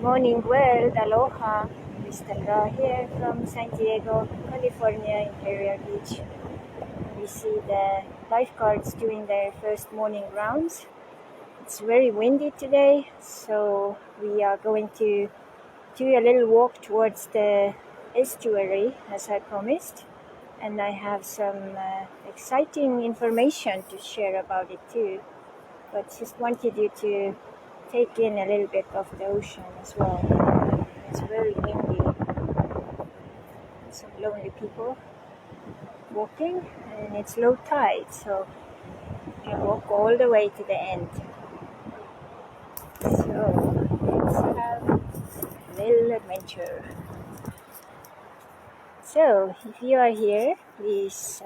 Morning world, aloha. Mr. Ra here from San Diego, California, Imperial Beach. We see the lifeguards doing their first morning rounds. It's very windy today, so we are going to do a little walk towards the estuary as I promised. And I have some exciting information to share about it too. But just wanted you to take in a little bit of the ocean as well. It's very windy. Some lonely people walking, and it's low tide, so you can walk all the way to the end. So let's have a little adventure. So if you are here, please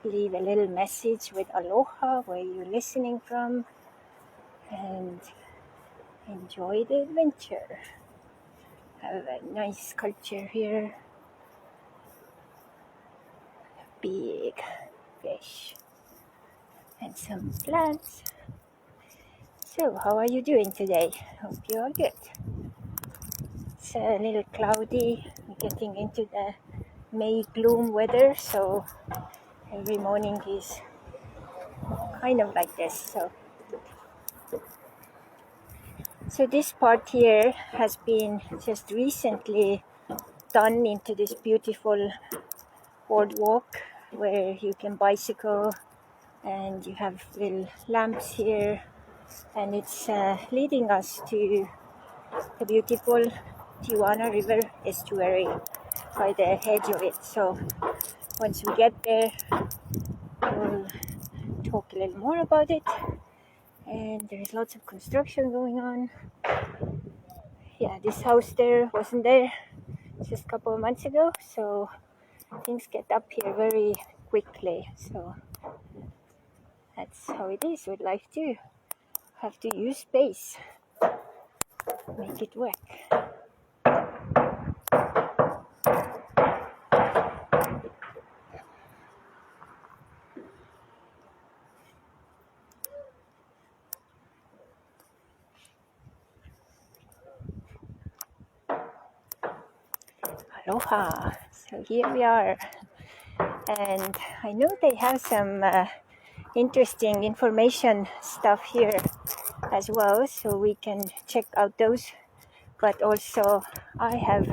leave a little message with aloha, where you're listening from, and enjoy the adventure. Have a nice culture here. Big fish and some plants. So how are you doing today? Hope you are good. It's a little cloudy. We're getting into the May gloom weather, so every morning is kind of like this. So this part here has been just recently done into this beautiful boardwalk where you can bicycle, and you have little lamps here, and it's leading us to the beautiful Tjuana River Estuary by the edge of it. So once we get there, we'll talk a little more about it. And there's lots of construction going on. Yeah, this house there wasn't there just a couple of months ago, so things get up here very quickly. So that's how it is with life too. Have to use space, make it work. Aloha. So here we are, and I know they have some interesting information stuff here as well, so we can check out those. But also I have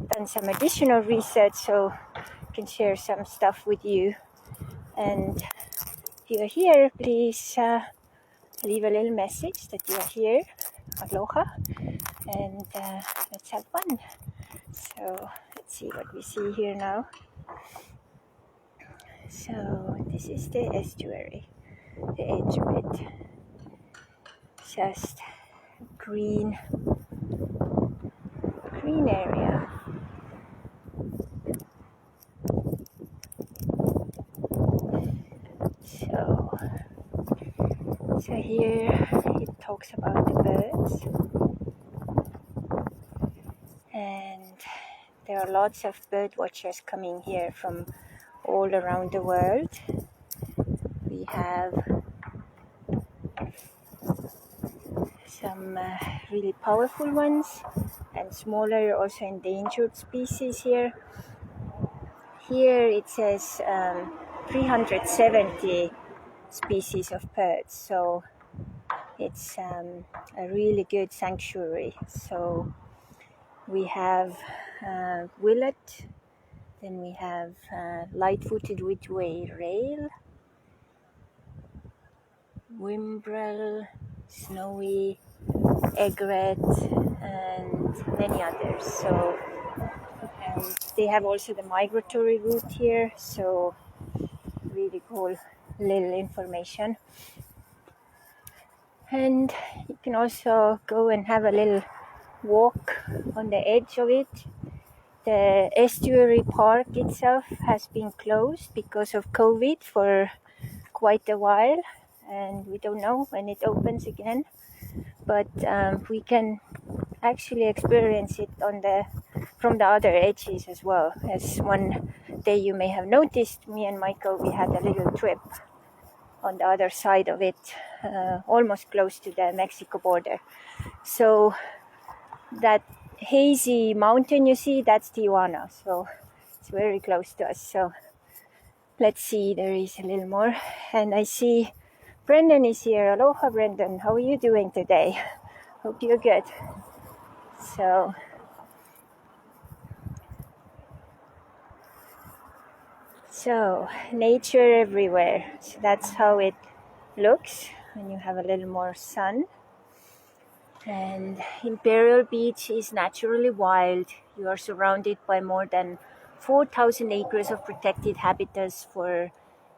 done some additional research, so I can share some stuff with you. And if you're here, please leave a little message that you are here. Aloha, and let's have fun. So let's see what we see here now. So this is the estuary, the edge of it. Just green area. So here it talks about the birds, and there are lots of bird watchers coming here from all around the world. We have some really powerful ones and smaller, also endangered species here. Here it says 370 species of birds, so it's a really good sanctuary. So we have willet, then we have light-footed ridgeway rail, whimbrel, snowy egret, and many others. So they have also the migratory route here, so really cool little information. And you can also go and have a little walk on the edge of it. The estuary park itself has been closed because of COVID for quite a while, and we don't know when it opens again. But we can actually experience it from the other edges as well. As one day you may have noticed, me and Michael, we had a little trip on the other side of it, almost close to the Mexico border. So that hazy mountain you see, that's Tjuana. So it's very close to us. So let's see, there is a little more. And I see Brendan is here. Aloha, Brendan. How are you doing today? Hope you're good. So nature everywhere. So that's how it looks when you have a little more sun. And Imperial Beach is naturally wild. You are surrounded by more than 4,000 acres of protected habitats for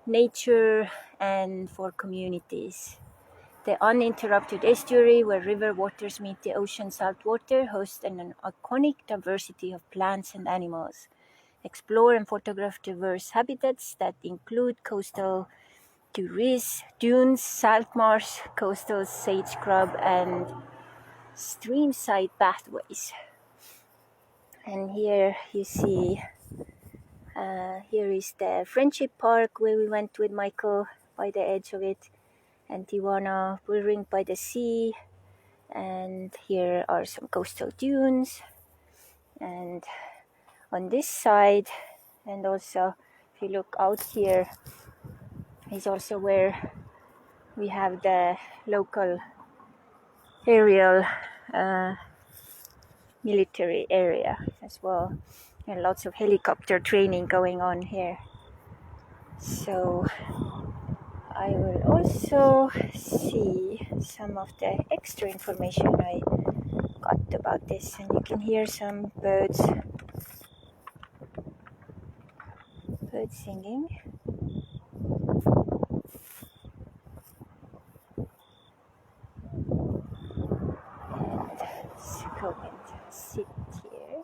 nature and for communities. The uninterrupted estuary where river waters meet the ocean saltwater hosts an iconic diversity of plants and animals. Explore and photograph diverse habitats that include coastal dunes, salt marsh, coastal sage scrub, and streamside pathways. And here you see, here is the Friendship Park where we went with Michael by the edge of it, and Tjuana Bullring by the sea. And here are some coastal dunes. And on this side, and also if you look out here, is also where we have the local aerial military area as well, and lots of helicopter training going on here. So I will also see some of the extra information I got about this, and you can hear some birds singing. And let's go and sit here.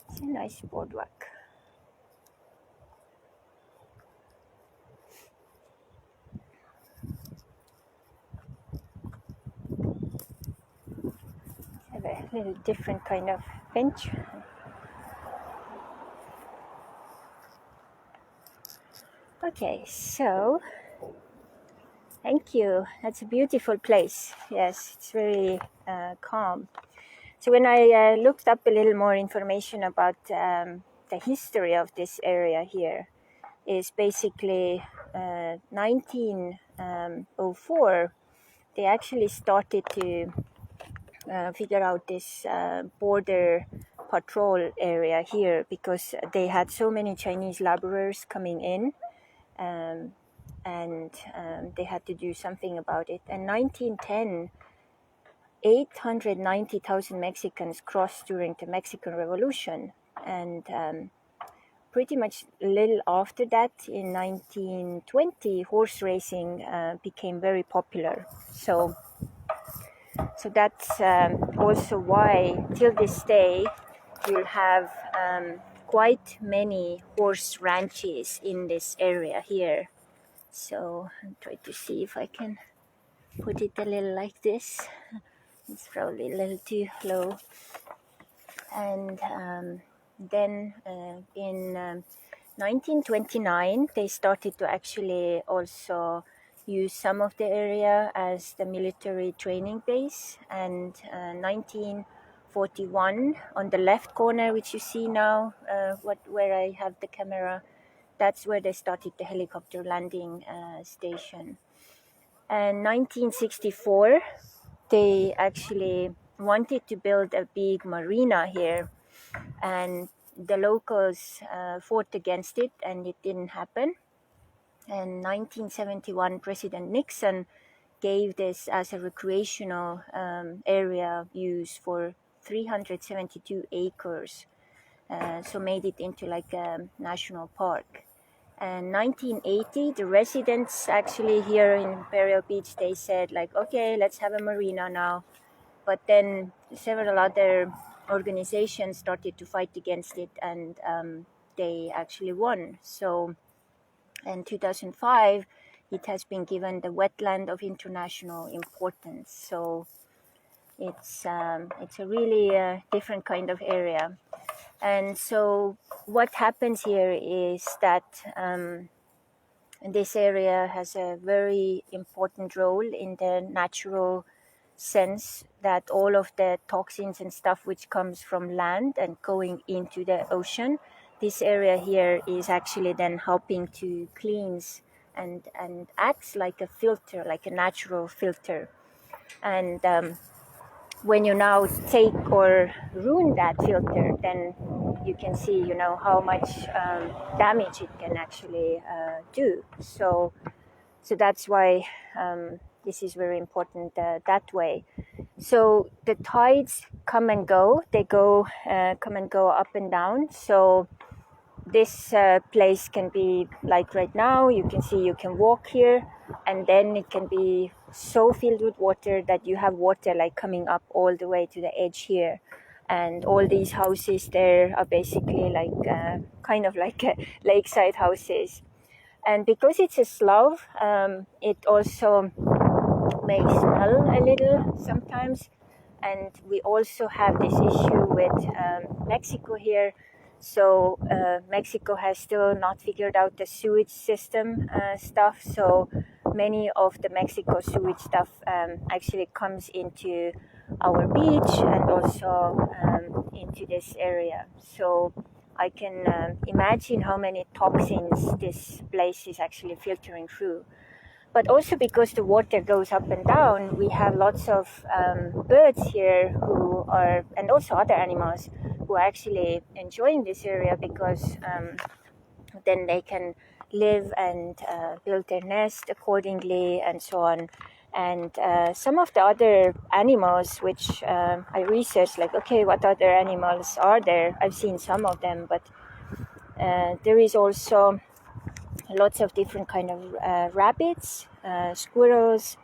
It's a nice boardwalk. Have a little different kind of bench. Okay, so thank you. That's a beautiful place. Yes, it's very calm. So when I looked up a little more information about the history of this area here, is basically 1904. They actually started to figure out this border patrol area here because they had so many Chinese laborers coming in. And they had to do something about it. And 1910, 890,000 Mexicans crossed during the Mexican Revolution. And pretty much a little after that, in 1920, horse racing became very popular. So that's also why, till this day, you'll have quite many horse ranches in this area here. So I'll try to see if I can put it a little like this. It's probably a little too low. And then in 1929, they started to actually also use some of the area as the military training base. And 1941, on the left corner, which you see now, where I have the camera, that's where they started the helicopter landing station. And 1964, they actually wanted to build a big marina here, and the locals fought against it, and it didn't happen. And 1971, President Nixon gave this as a recreational area use for 372 acres, so made it into like a national park. And 1980, the residents actually here in Imperial Beach, they said like, okay, let's have a marina now. But then several other organizations started to fight against it, and they actually won. So in 2005, it has been given the wetland of international importance. So it's a really different kind of area. And so what happens here is that this area has a very important role in the natural sense, that all of the toxins and stuff which comes from land and going into the ocean, this area here is actually then helping to cleanse and acts like a filter, like a natural filter. And when you now take or ruin that filter, then you can see, how much damage it can actually do. So that's why this is very important that way. So the tides come and go. They come and go up and down. So this place can be like right now, you can see you can walk here, and then it can be so filled with water that you have water like coming up all the way to the edge here. And all these houses there are basically like kind of like lakeside houses. And because it's a slough, it also may smell a little sometimes. And we also have this issue with Mexico here. So Mexico has still not figured out the sewage system stuff. So many of the Mexico sewage stuff actually comes into our beach and also into this area. So I can imagine how many toxins this place is actually filtering through. But also because the water goes up and down, we have lots of birds here who are, and also other animals who are actually enjoying this area, because then they can live and build their nest accordingly and so on. And some of the other animals which I researched, like, okay, what other animals are there? I've seen some of them, but there is also lots of different kind of rabbits, squirrels.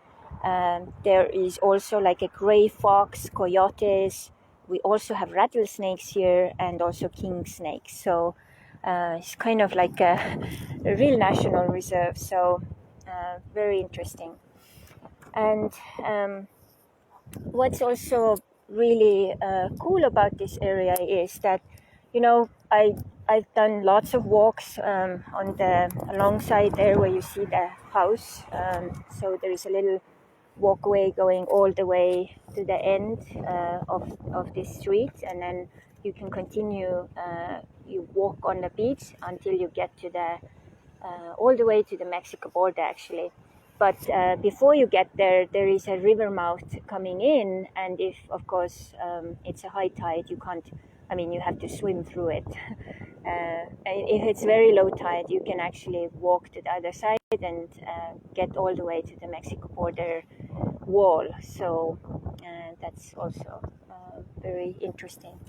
There is also like a gray fox, coyotes. We also have rattlesnakes here, and also king snakes. So it's kind of like a real national reserve. So very interesting. And what's also really cool about this area is that, I've done lots of walks on the alongside there where you see the house. So there is a little walkway going all the way to the end of this street, and then you can continue. You walk on the beach until you get to the all the way to the Mexico border, actually. But before you get there, there is a river mouth coming in, and if, of course, it's a high tide, you can't. I mean, you have to swim through it. If it's very low tide, you can actually walk to the other side and get all the way to the Mexico border wall. So that's also very interesting.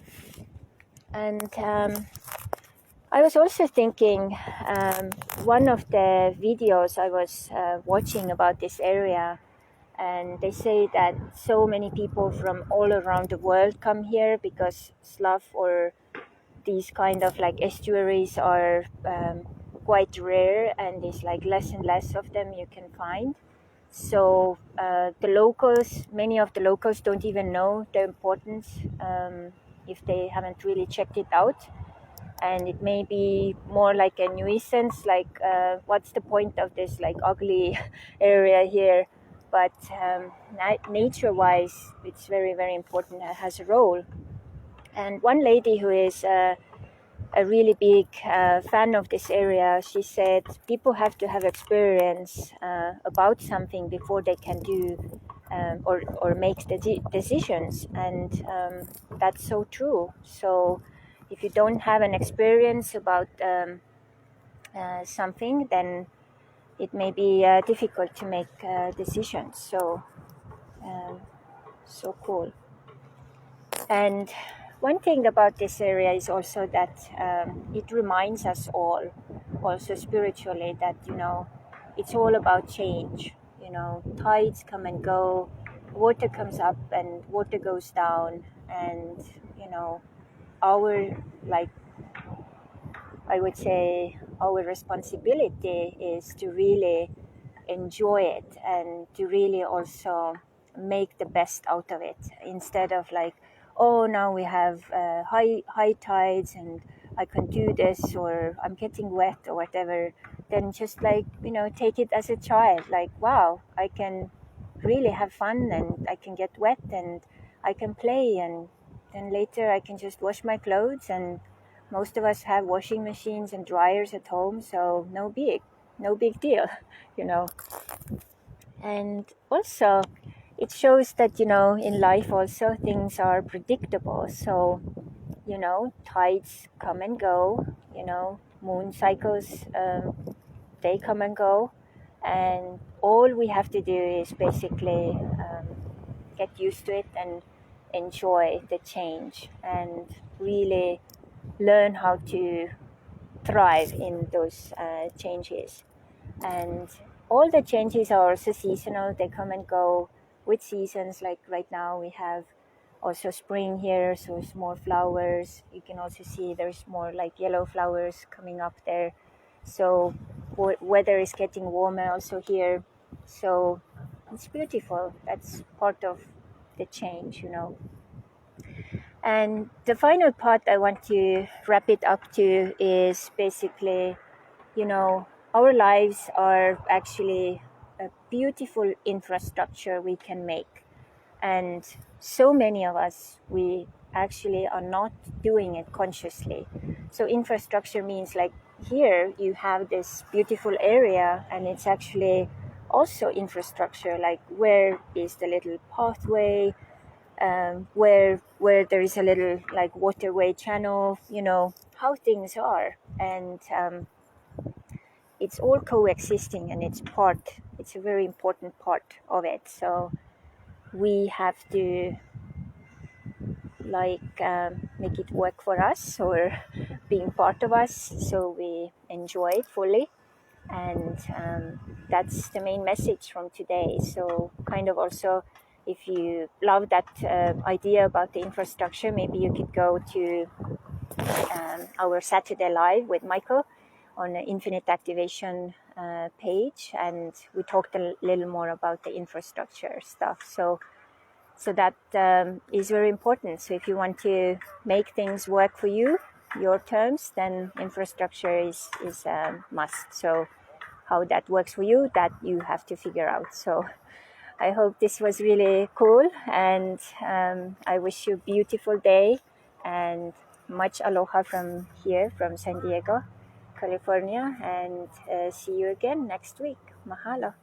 And I was also thinking, one of the videos I was watching about this area, and they say that so many people from all around the world come here because slough or these kind of like estuaries are quite rare, and there's like less and less of them you can find. So the locals, many of the locals don't even know the importance if they haven't really checked it out. And it may be more like a nuisance, like what's the point of this like ugly area here? But nature-wise, it's very, very important. It has a role. And one lady who is a really big fan of this area, she said people have to have experience about something before they can do or make the decisions. And that's so true. So if you don't have an experience about something, then it may be difficult to make decisions. So so cool. And one thing about this area is also that it reminds us all, also spiritually, that it's all about change. Tides come and go, water comes up and water goes down, and our, like, I would say, our responsibility is to really enjoy it and to really also make the best out of it, instead of like, oh, now we have high tides and I can do this, or I'm getting wet or whatever. then just like, take it as a child, like, wow, I can really have fun, and I can get wet, and I can play, and then later I can just wash my clothes. And most of us have washing machines and dryers at home, so no big deal, you know. And also, it shows that, in life also things are predictable. So, tides come and go, moon cycles, they come and go. And all we have to do is basically get used to it and enjoy the change, and really learn how to thrive in those changes. And all the changes are also seasonal, they come and go with seasons. Like right now we have also spring here, so it's more flowers. You can also see there's more like yellow flowers coming up there. So weather is getting warmer also here, so it's beautiful. That's part of the change, And the final part I want to wrap it up to is basically, our lives are actually a beautiful infrastructure we can make. And so many of us, we actually are not doing it consciously. So infrastructure means like here you have this beautiful area, and it's actually also infrastructure, like where is the little pathway, where there is a little like waterway channel, how things are. And it's all coexisting, and it's a very important part of it. So we have to like make it work for us, or being part of us, so we enjoy it fully. And that's the main message from today. So kind of also, if you love that idea about the infrastructure, maybe you could go to our Saturday Live with Michael on the Infinite Activation page, and we talked a little more about the infrastructure stuff. So that is very important. So if you want to make things work for you, your terms, then infrastructure is a must. So how that works for you, that you have to figure out. So I hope this was really cool, and I wish you a beautiful day, and much aloha from here, from San Diego, California, and see you again next week. Mahalo.